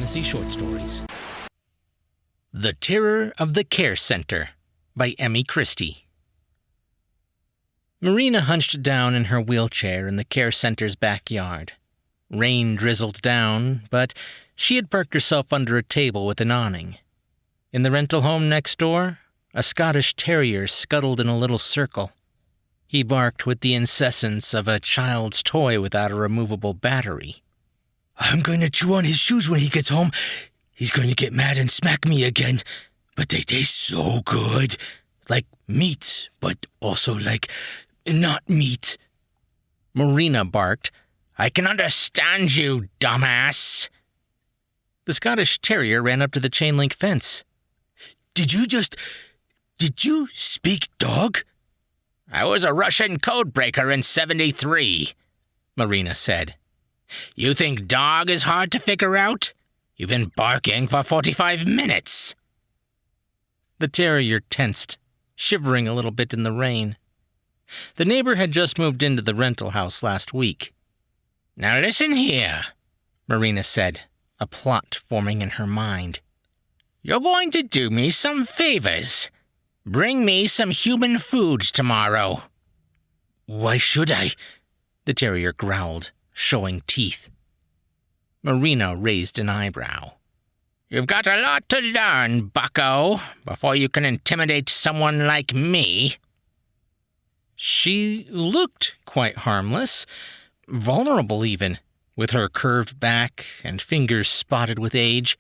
fantasy short stories. The Terror of the Care Center by Emmie Christie. Marina hunched down in her wheelchair in the care center's backyard. Rain drizzled down, but she had parked herself under a table with an awning. In the rental home next door, a Scottish terrier scuttled in a little circle. He barked with the incessance of a child's toy without a removable battery. "I'm going to chew on his shoes when he gets home. He's going to get mad and smack me again. But they taste so good. Like meat, but also like not meat." Marina barked. "I can understand you, dumbass." The Scottish terrier ran up to the chain-link fence. Did you speak dog?" "I was a Russian codebreaker in 73, Marina said. "You think dog is hard to figure out? You've been barking for 45 minutes. The terrier tensed, shivering a little bit in the rain. The neighbor had just moved into the rental house last week. "Now listen here," Marina said, a plot forming in her mind. "You're going to do me some favors. Bring me some human food tomorrow." "Why should I?" the terrier growled, showing teeth. Marina raised an eyebrow. "You've got a lot to learn, bucko, before you can intimidate someone like me." She looked quite harmless, vulnerable even, with her curved back and fingers spotted with age.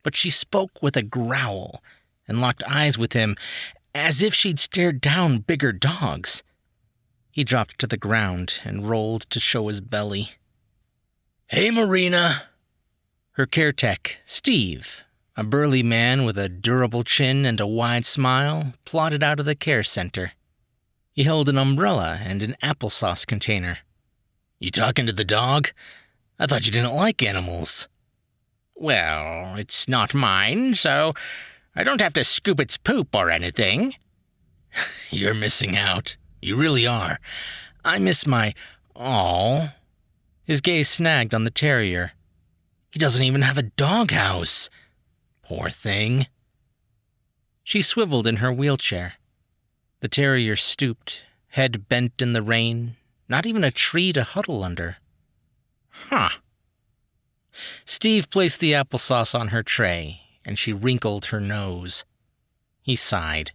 But she spoke with a growl and locked eyes with him as if she'd stared down bigger dogs. He dropped to the ground and rolled to show his belly. "Hey, Marina." Her care tech, Steve, a burly man with a durable chin and a wide smile, plodded out of the care center. He held an umbrella and an applesauce container. "You talking to the dog? I thought you didn't like animals." "Well, it's not mine, so I don't have to scoop its poop or anything." "You're missing out. You really are. I miss my... Aw." His gaze snagged on the terrier. "He doesn't even have a doghouse. Poor thing." She swiveled in her wheelchair. The terrier stooped, head bent in the rain, not even a tree to huddle under. "Huh." Steve placed the applesauce on her tray, and she wrinkled her nose. He sighed.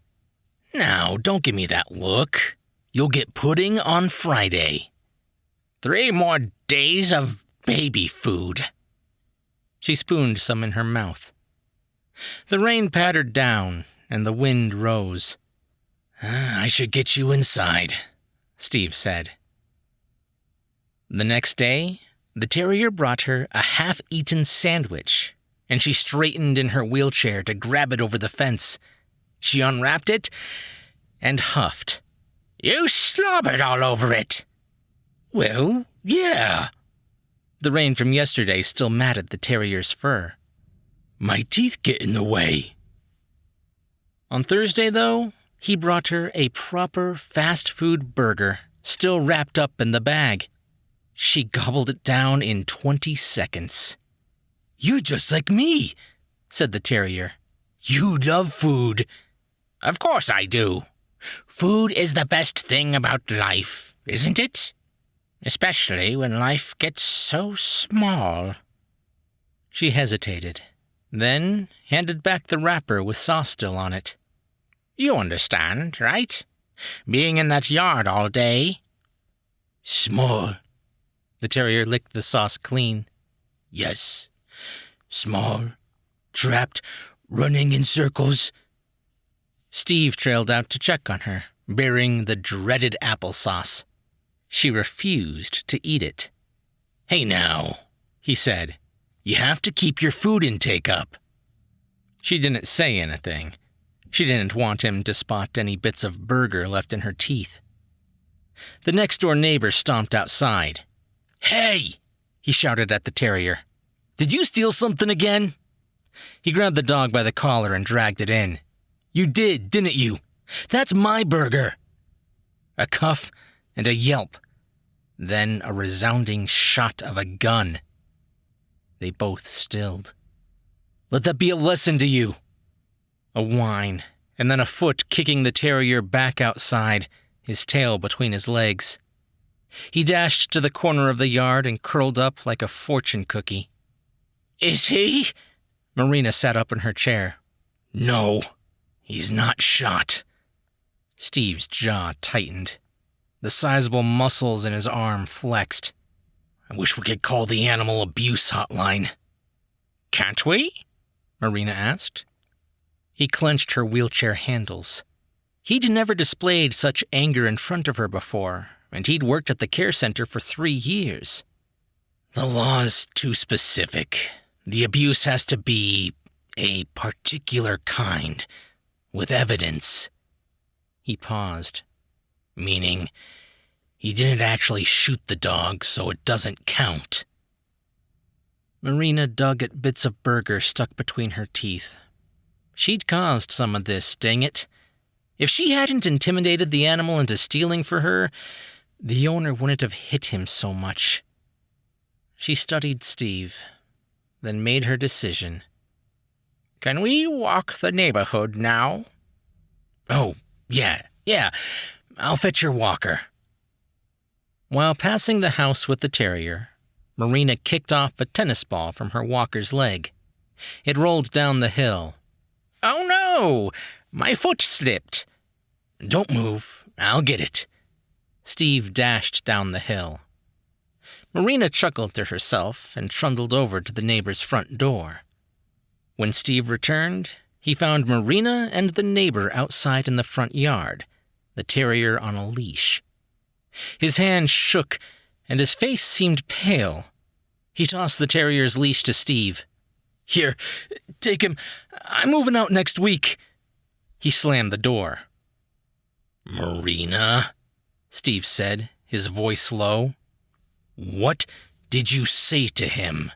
"Now, don't give me that look. You'll get pudding on Friday." 3 more days of baby food." She spooned some in her mouth. The rain pattered down, and the wind rose. "I should get you inside," Steve said. The next day, the terrier brought her a half-eaten sandwich, and she straightened in her wheelchair to grab it over the fence. She unwrapped it and huffed. "You slobbered all over it." "Well, yeah." The rain from yesterday still matted the terrier's fur. "My teeth get in the way." On Thursday, though, he brought her a proper fast food burger, still wrapped up in the bag. She gobbled it down in 20 seconds. "You're just like me," said the terrier. "You love food." "Of course I do. Food is the best thing about life, isn't it? Especially when life gets so small." She hesitated, then handed back the wrapper with sauce still on it. "You understand, right? Being in that yard all day." "Small." The terrier licked the sauce clean. "Yes. Small. Trapped. Running in circles." Steve trailed out to check on her, bearing the dreaded applesauce. She refused to eat it. "Hey now," he said. "You have to keep your food intake up." She didn't say anything. She didn't want him to spot any bits of burger left in her teeth. The next-door neighbor stomped outside. "Hey!" he shouted at the terrier. "Did you steal something again?" He grabbed the dog by the collar and dragged it in. "You did, didn't you? That's my burger." A cuff and a yelp, then a resounding shot of a gun. They both stilled. Let that be a lesson to you." A whine, and then a foot kicking the terrier back outside, his tail between his legs. He dashed to the corner of the yard and curled up like a fortune cookie. Is he? Marina sat up in her chair. No, he's not shot. Steve's jaw tightened. The sizable muscles in his arm flexed. I wish we could call the animal abuse hotline. Can't we? Marina asked. He clenched her wheelchair handles. He'd never displayed such anger in front of her before, and he'd worked at the care center for 3 years. The law's too specific. The abuse has to be a particular kind, with evidence. He paused. Meaning, he didn't actually shoot the dog, so it doesn't count. Marina dug at bits of burger stuck between her teeth. She'd caused some of this, dang it. If she hadn't intimidated the animal into stealing for her, the owner wouldn't have hit him so much. She studied Steve, then made her decision. Can we walk the neighborhood now? Oh, yeah. I'll fetch your walker. While passing the house with the terrier, Marina kicked off a tennis ball from her walker's leg. It rolled down the hill. Oh no! My foot slipped. Don't move. I'll get it. Steve dashed down the hill. Marina chuckled to herself and trundled over to the neighbor's front door. When Steve returned, he found Marina and the neighbor outside in the front yard, the terrier on a leash. His hand shook, and his face seemed pale. He tossed the terrier's leash to Steve. Here, take him. I'm moving out next week. He slammed the door. Marina, Steve said, his voice low. What did you say to him?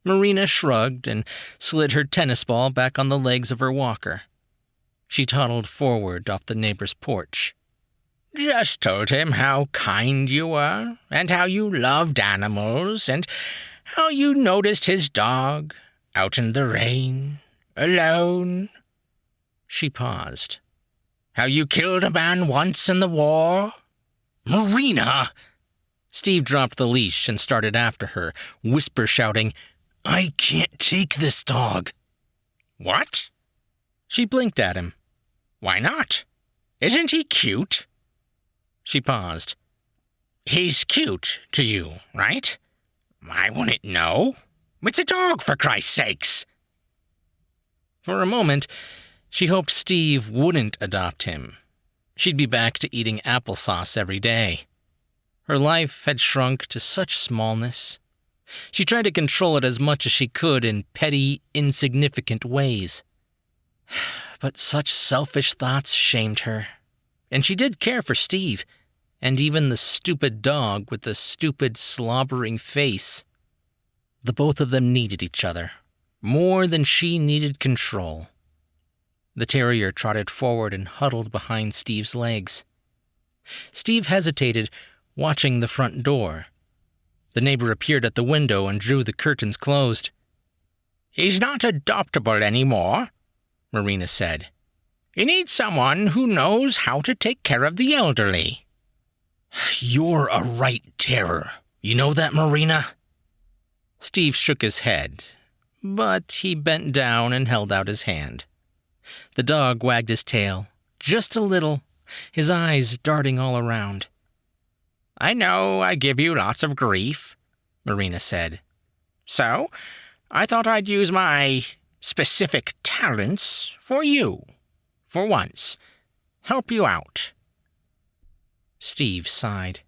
Marina shrugged and slid her tennis ball back on the legs of her walker. She toddled forward off the neighbor's porch. Just told him how kind you were, and how you loved animals, and how you noticed his dog out in the rain, alone. She paused. How you killed a man once in the war. Marina! Steve dropped the leash and started after her, whisper shouting, I can't take this dog. What? She blinked at him. Why not? Isn't he cute? She paused. He's cute to you, right? I wouldn't know. It's a dog, for Christ's sakes. For a moment, she hoped Steve wouldn't adopt him. She'd be back to eating applesauce every day. Her life had shrunk to such smallness. She tried to control it as much as she could in petty, insignificant ways. But such selfish thoughts shamed her. And she did care for Steve, and even the stupid dog with the stupid, slobbering face. The both of them needed each other, more than she needed control. The terrier trotted forward and huddled behind Steve's legs. Steve hesitated, watching the front door. The neighbor appeared at the window and drew the curtains closed. He's not adoptable anymore, Marina said. You need someone who knows how to take care of the elderly. You're a right terror. You know that, Marina? Steve shook his head, but he bent down and held out his hand. The dog wagged his tail, just a little, his eyes darting all around. I know I give you lots of grief, Marina said. So, I thought I'd use my specific talents for you. For once. Help you out. Steve sighed.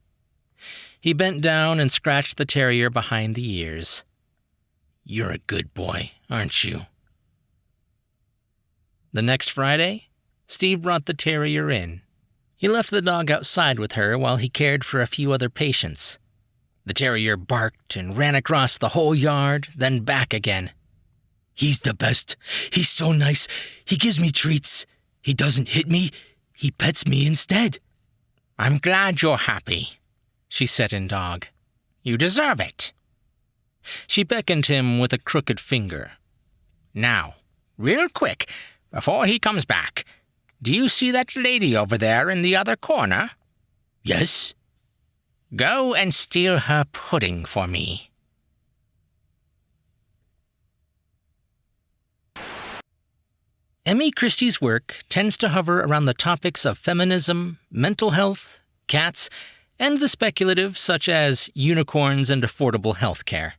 He bent down and scratched the terrier behind the ears. You're a good boy, aren't you? The next Friday, Steve brought the terrier in. He left the dog outside with her while he cared for a few other patients. The terrier barked and ran across the whole yard, then back again. He's the best. He's so nice. He gives me treats. He doesn't hit me. He pets me instead. I'm glad you're happy, she said in dog. You deserve it. She beckoned him with a crooked finger. Now, real quick, before he comes back, do you see that lady over there in the other corner? Yes? Go and steal her pudding for me. Emmie Christie's work tends to hover around the topics of feminism, mental health, cats, and the speculative such as unicorns and affordable health care.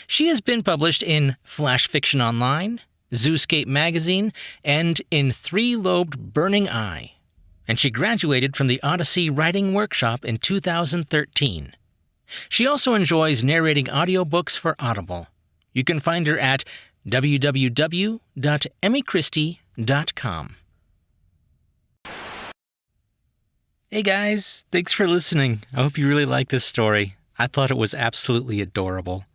She has been published in Flash Fiction Online, Zooscape Magazine, and in Three-Lobed Burning Eye, and she graduated from the Odyssey Writing Workshop in 2013. She also enjoys narrating audiobooks for Audible. You can find her at www.emmychristie.com. Hey guys, thanks for listening. I hope you really like this story. I thought it was absolutely adorable.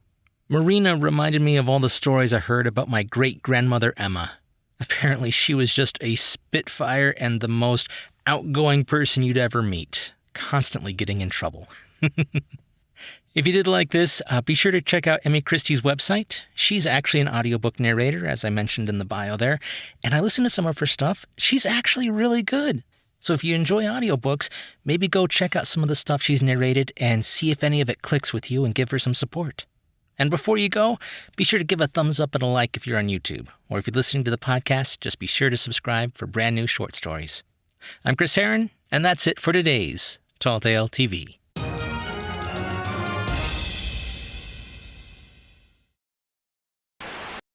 Marina reminded me of all the stories I heard about my great-grandmother Emma. Apparently she was just a spitfire and the most outgoing person you'd ever meet, constantly getting in trouble. If you did like this, be sure to check out Emmie Christie's website. She's actually an audiobook narrator, as I mentioned in the bio there, and I listened to some of her stuff. She's actually really good. So if you enjoy audiobooks, maybe go check out some of the stuff she's narrated and see if any of it clicks with you and give her some support. And before you go, be sure to give a thumbs up and a like if you're on YouTube. Or if you're listening to the podcast, just be sure to subscribe for brand new short stories. I'm Chris Herron, and that's it for today's Tall Tale TV.